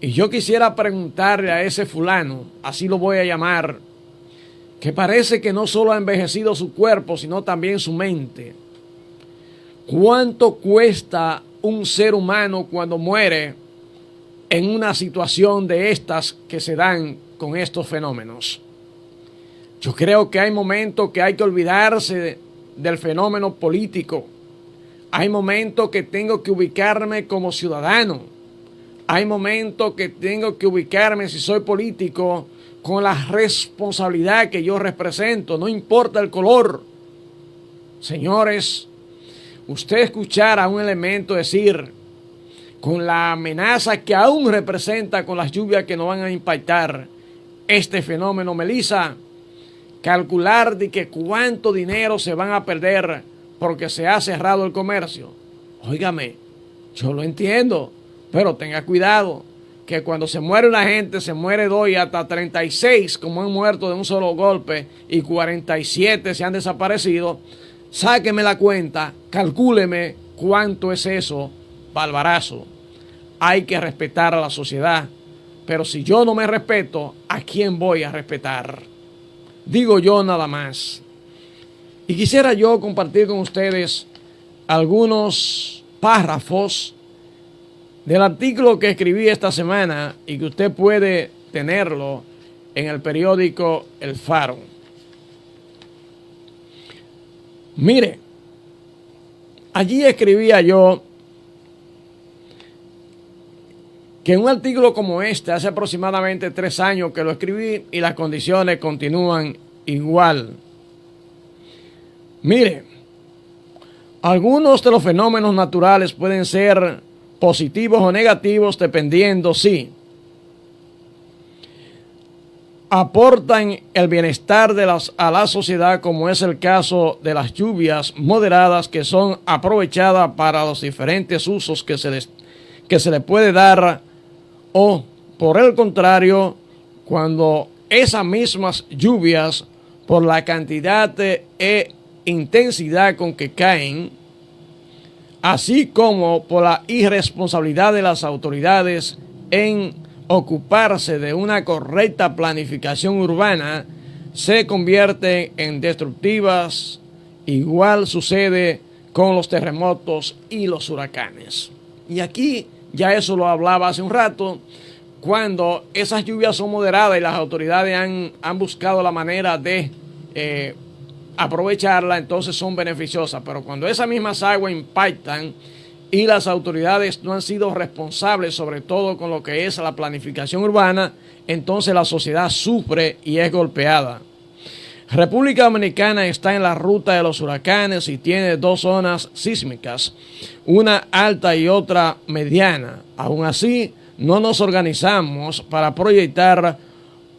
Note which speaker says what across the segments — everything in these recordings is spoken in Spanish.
Speaker 1: Y yo quisiera preguntarle a ese fulano, así lo voy a llamar, que parece que no solo ha envejecido su cuerpo, sino también su mente. ¿Cuánto cuesta un ser humano cuando muere en una situación de estas que se dan con estos fenómenos? Yo creo que hay momentos que hay que olvidarse del fenómeno político. Hay momentos que tengo que ubicarme como ciudadano. Hay momentos que tengo que ubicarme, si soy político, con la responsabilidad que yo represento, no importa el color. Señores, usted escuchar a un elemento decir, con la amenaza que aún representa con las lluvias que nos van a impactar este fenómeno, Melissa, calcular de que cuánto dinero se van a perder porque se ha cerrado el comercio. Óigame, yo lo entiendo, pero tenga cuidado, que cuando se muere una gente, se muere 2 y hasta 36, como han muerto de un solo golpe, y 47 se han desaparecido. Sáqueme la cuenta, calcúleme cuánto es eso, barbarazo. Hay que respetar a la sociedad, pero si yo no me respeto, ¿a quién voy a respetar? Digo yo nada más. Y quisiera yo compartir con ustedes algunos párrafos del artículo que escribí esta semana y que usted puede tenerlo en el periódico El Faro. Mire, allí escribía yo que un artículo como este, hace aproximadamente 3 años que lo escribí y las condiciones continúan igual. Mire, algunos de los fenómenos naturales pueden ser positivos o negativos dependiendo si aportan el bienestar a la sociedad, como es el caso de las lluvias moderadas que son aprovechadas para los diferentes usos que se le puede dar, o por el contrario, cuando esas mismas lluvias, por la cantidad e intensidad con que caen, así como por la irresponsabilidad de las autoridades en ocuparse de una correcta planificación urbana, se convierten en destructivas. Igual sucede con los terremotos y los huracanes. Y aquí ya eso lo hablaba hace un rato, cuando esas lluvias son moderadas y las autoridades han buscado la manera de aprovecharla, entonces son beneficiosas. Pero cuando esas mismas aguas impactan y las autoridades no han sido responsables, sobre todo con lo que es la planificación urbana, entonces la sociedad sufre y es golpeada. República Dominicana está en la ruta de los huracanes y tiene 2 zonas sísmicas, una alta y otra mediana. Aún así, no nos organizamos para proyectar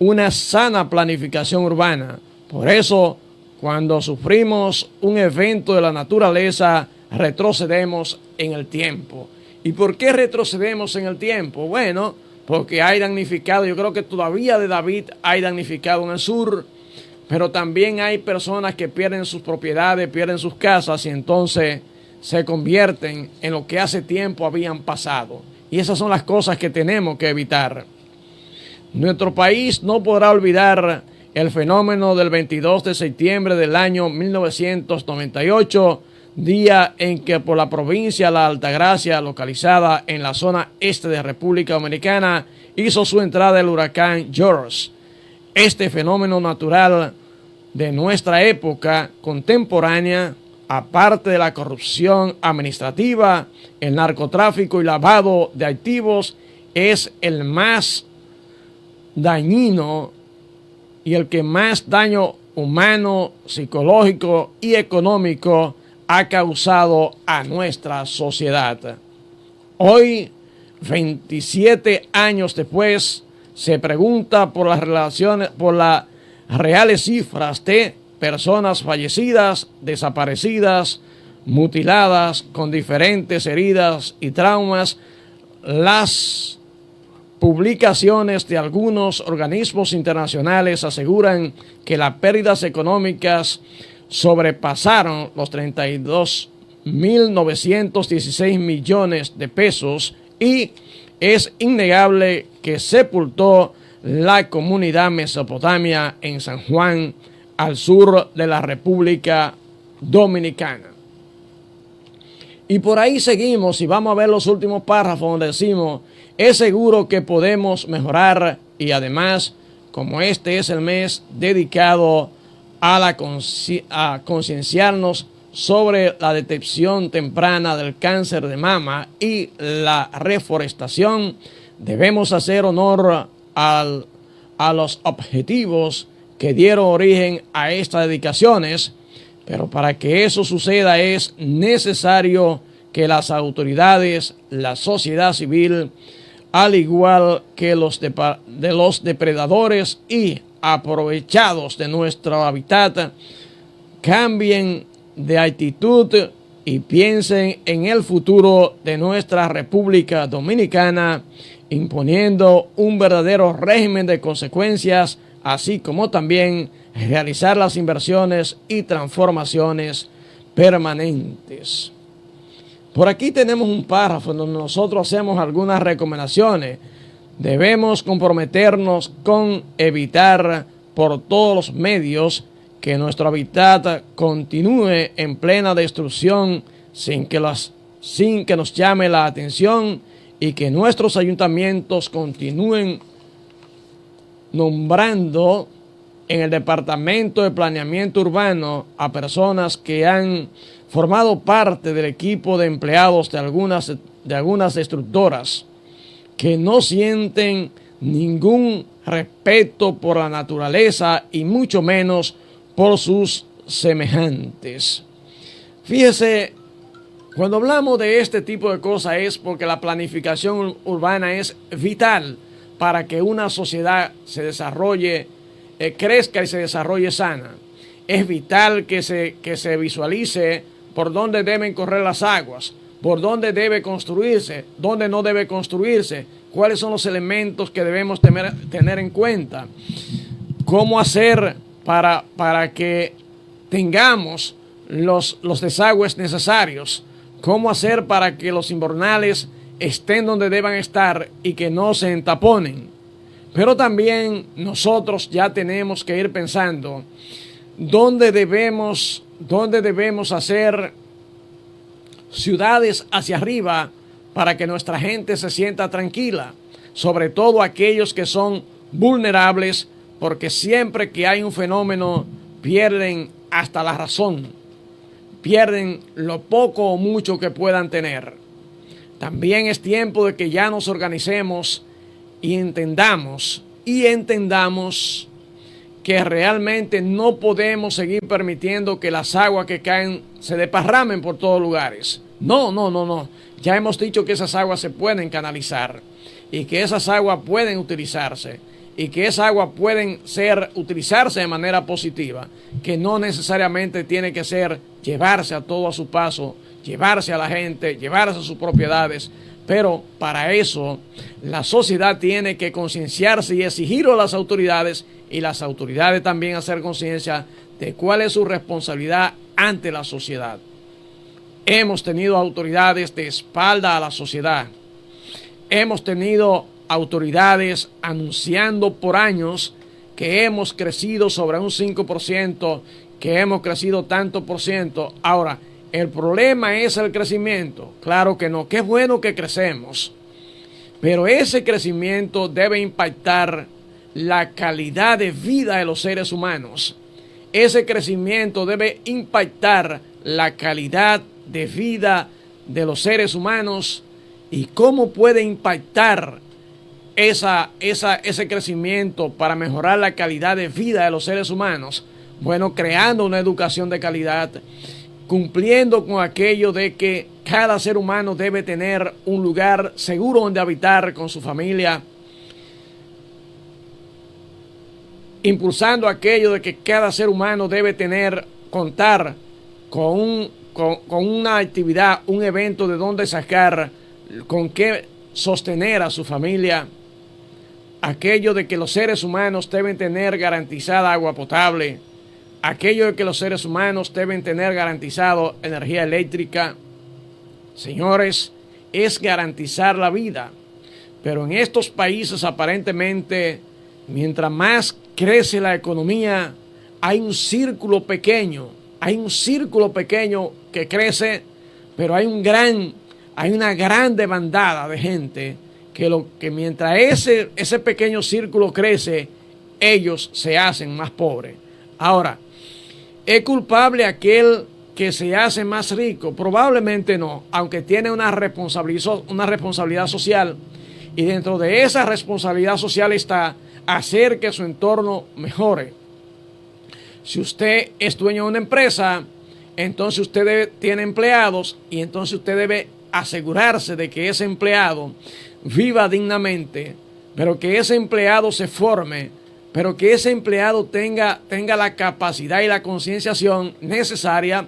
Speaker 1: una sana planificación urbana. Por eso, cuando sufrimos un evento de la naturaleza, retrocedemos en el tiempo. ¿Y por qué retrocedemos en el tiempo? Bueno, porque hay damnificado, yo creo que todavía de David hay damnificado en el sur, pero también hay personas que pierden sus propiedades, pierden sus casas y entonces se convierten en lo que hace tiempo habían pasado. Y esas son las cosas que tenemos que evitar. Nuestro país no podrá olvidar el fenómeno del 22 de septiembre del año 1998, día en que por la provincia de La Altagracia, localizada en la zona este de República Dominicana, hizo su entrada el huracán George. Este fenómeno natural de nuestra época contemporánea, aparte de la corrupción administrativa, el narcotráfico y lavado de activos, es el más dañino y el que más daño humano, psicológico y económico ha causado a nuestra sociedad. Hoy, 27 años después, se pregunta por las relaciones, por las reales cifras de personas fallecidas, desaparecidas, mutiladas, con diferentes heridas y traumas. Las publicaciones de algunos organismos internacionales aseguran que las pérdidas económicas sobrepasaron los 32.916 millones de pesos y es innegable que sepultó la comunidad mesopotamia en San Juan, al sur de la República Dominicana. Y por ahí seguimos y vamos a ver los últimos párrafos donde decimos, es seguro que podemos mejorar y además, como este es el mes dedicado a concienciarnos sobre la detección temprana del cáncer de mama y la reforestación, debemos hacer honor a los objetivos que dieron origen a estas dedicaciones, pero para que eso suceda es necesario que las autoridades, la sociedad civil, al igual que los depredadores y aprovechados de nuestro hábitat, cambien de actitud y piensen en el futuro de nuestra República Dominicana, imponiendo un verdadero régimen de consecuencias, así como también realizar las inversiones y transformaciones permanentes. Por aquí tenemos un párrafo donde nosotros hacemos algunas recomendaciones. Debemos comprometernos con evitar por todos los medios que nuestro hábitat continúe en plena destrucción sin que nos llame la atención y que nuestros ayuntamientos continúen nombrando en el Departamento de Planeamiento Urbano a personas que han formado parte del equipo de empleados de algunas destructoras que no sienten ningún respeto por la naturaleza y mucho menos por sus semejantes. Fíjese, cuando hablamos de este tipo de cosas es porque la planificación urbana es vital para que una sociedad se desarrolle, crezca y se desarrolle sana. Es vital que se visualice por dónde deben correr las aguas, por dónde debe construirse, dónde no debe construirse, cuáles son los elementos que debemos tener en cuenta, cómo hacer para que tengamos los desagües necesarios, cómo hacer para que los invernales estén donde deban estar y que no se entaponen. Pero también nosotros ya tenemos que ir pensando dónde debemos hacer ciudades hacia arriba para que nuestra gente se sienta tranquila, sobre todo aquellos que son vulnerables, porque siempre que hay un fenómeno pierden hasta la razón, pierden lo poco o mucho que puedan tener. También es tiempo de que ya nos organicemos y entendamos que realmente no podemos seguir permitiendo que las aguas que caen se desparramen por todos lugares. No. Ya hemos dicho que esas aguas se pueden canalizar y que esas aguas pueden utilizarse y que esas aguas pueden utilizarse de manera positiva, que no necesariamente tiene que ser llevarse a todo a su paso, llevarse a la gente, llevarse a sus propiedades. Pero para eso la sociedad tiene que concienciarse y exigirlo a las autoridades, y las autoridades también hacer conciencia de cuál es su responsabilidad ante la sociedad. Hemos tenido autoridades de espalda a la sociedad. Hemos tenido autoridades anunciando por años que hemos crecido sobre un 5%, que hemos crecido tanto por ciento. Ahora, el problema es el crecimiento. Claro que no, qué bueno que crecemos, pero ese crecimiento debe impactar la calidad de vida de los seres humanos. Ese crecimiento debe impactar la calidad de vida de los seres humanos. ¿Y cómo puede impactar ese crecimiento para mejorar la calidad de vida de los seres humanos? Bueno, creando una educación de calidad, cumpliendo con aquello de que cada ser humano debe tener un lugar seguro donde habitar con su familia, impulsando aquello de que cada ser humano debe contar con una actividad, un evento de donde sacar, con qué sostener a su familia, aquello de que los seres humanos deben tener garantizada agua potable, aquello de que los seres humanos deben tener garantizado energía eléctrica. Señores, es garantizar la vida. Pero en estos países aparentemente, mientras más crece la economía, hay un círculo pequeño que crece, pero hay una gran demandada de gente que mientras ese pequeño círculo crece, ellos se hacen más pobres. Ahora, ¿es culpable aquel que se hace más rico? Probablemente no, aunque tiene una responsabilidad social, y dentro de esa responsabilidad social está hacer que su entorno mejore. Si usted es dueño de una empresa, entonces usted tiene empleados y entonces usted debe asegurarse de que ese empleado viva dignamente, pero que ese empleado se forme, pero que ese empleado tenga la capacidad y la concienciación necesaria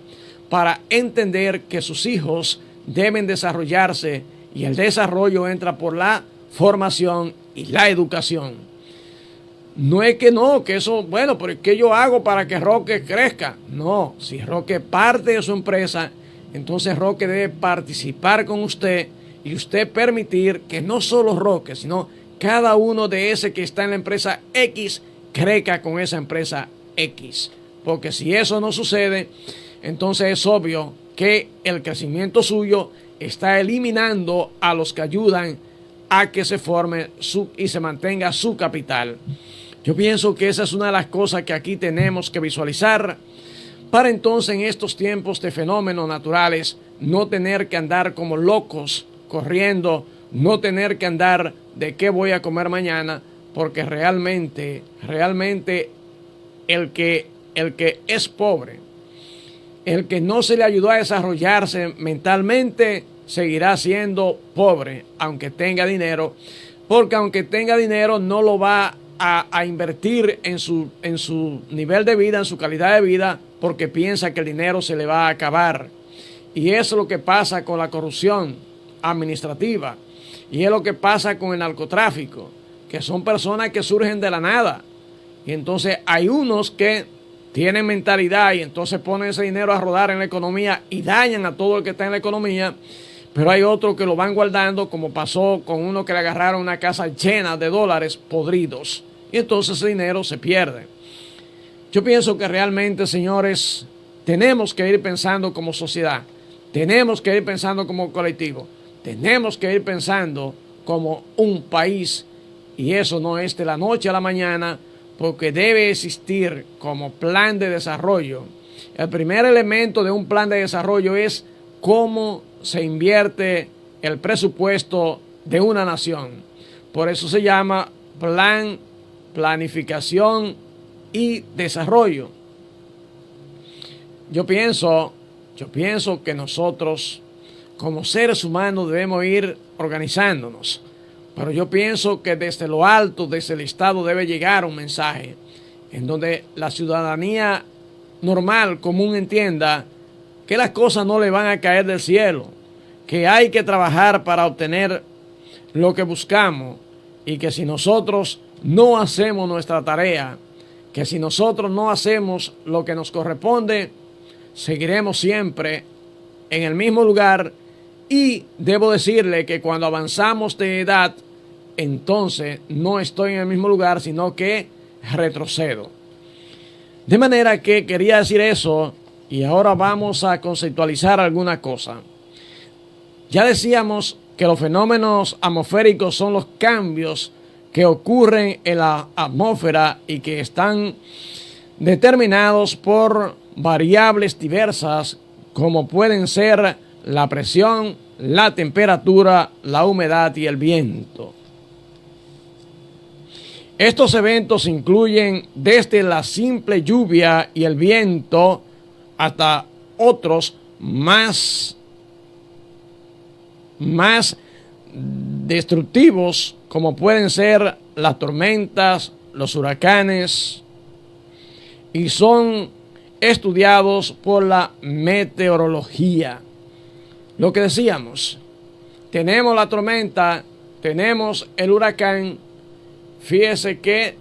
Speaker 1: para entender que sus hijos deben desarrollarse, y el desarrollo entra por la formación y la educación. No es que eso, bueno, pero ¿qué yo hago para que Roque crezca? No, si Roque parte de su empresa, entonces Roque debe participar con usted y usted permitir que no solo Roque, sino cada uno de ese que está en la empresa X crezca con esa empresa X. Porque si eso no sucede, entonces es obvio que el crecimiento suyo está eliminando a los que ayudan a que se forme y se mantenga su capital. Yo pienso que esa es una de las cosas que aquí tenemos que visualizar para entonces en estos tiempos de fenómenos naturales no tener que andar como locos corriendo, no tener que andar de qué voy a comer mañana, porque realmente el que es pobre, el que no se le ayudó a desarrollarse mentalmente, seguirá siendo pobre, aunque tenga dinero, porque aunque tenga dinero no lo va a invertir en su nivel de vida, en su calidad de vida, porque piensa que el dinero se le va a acabar. Y eso es lo que pasa con la corrupción administrativa, y es lo que pasa con el narcotráfico, que son personas que surgen de la nada, y entonces hay unos que tienen mentalidad y entonces ponen ese dinero a rodar en la economía y dañan a todo el que está en la economía. Pero hay otros que lo van guardando, como pasó con uno que le agarraron una casa llena de dólares podridos. Y entonces ese dinero se pierde. Yo pienso que realmente, señores, tenemos que ir pensando como sociedad. Tenemos que ir pensando como colectivo. Tenemos que ir pensando como un país. Y eso no es de la noche a la mañana, porque debe existir como plan de desarrollo. El primer elemento de un plan de desarrollo es cómo se invierte el presupuesto de una nación. Por eso se llama planificación y desarrollo. Yo pienso que nosotros como seres humanos debemos ir organizándonos. Pero yo pienso que desde lo alto, desde el Estado, debe llegar un mensaje en donde la ciudadanía normal, común, entienda que las cosas no le van a caer del cielo, que hay que trabajar para obtener lo que buscamos, y que si nosotros no hacemos nuestra tarea, que si nosotros no hacemos lo que nos corresponde, seguiremos siempre en el mismo lugar. Y debo decirle que cuando avanzamos de edad, entonces no estoy en el mismo lugar, sino que retrocedo. De manera que quería decir eso, y ahora vamos a conceptualizar alguna cosa. Ya decíamos que los fenómenos atmosféricos son los cambios que ocurren en la atmósfera y que están determinados por variables diversas, como pueden ser la presión, la temperatura, la humedad y el viento. Estos eventos incluyen desde la simple lluvia y el viento hasta otros más destructivos, como pueden ser las tormentas, los huracanes, y son estudiados por la meteorología. Lo que decíamos, tenemos la tormenta, tenemos el huracán. Fíjese que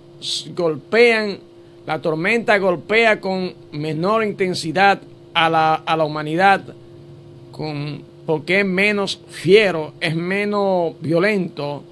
Speaker 1: la tormenta golpea con menor intensidad a la humanidad, porque es menos fiero, es menos violento,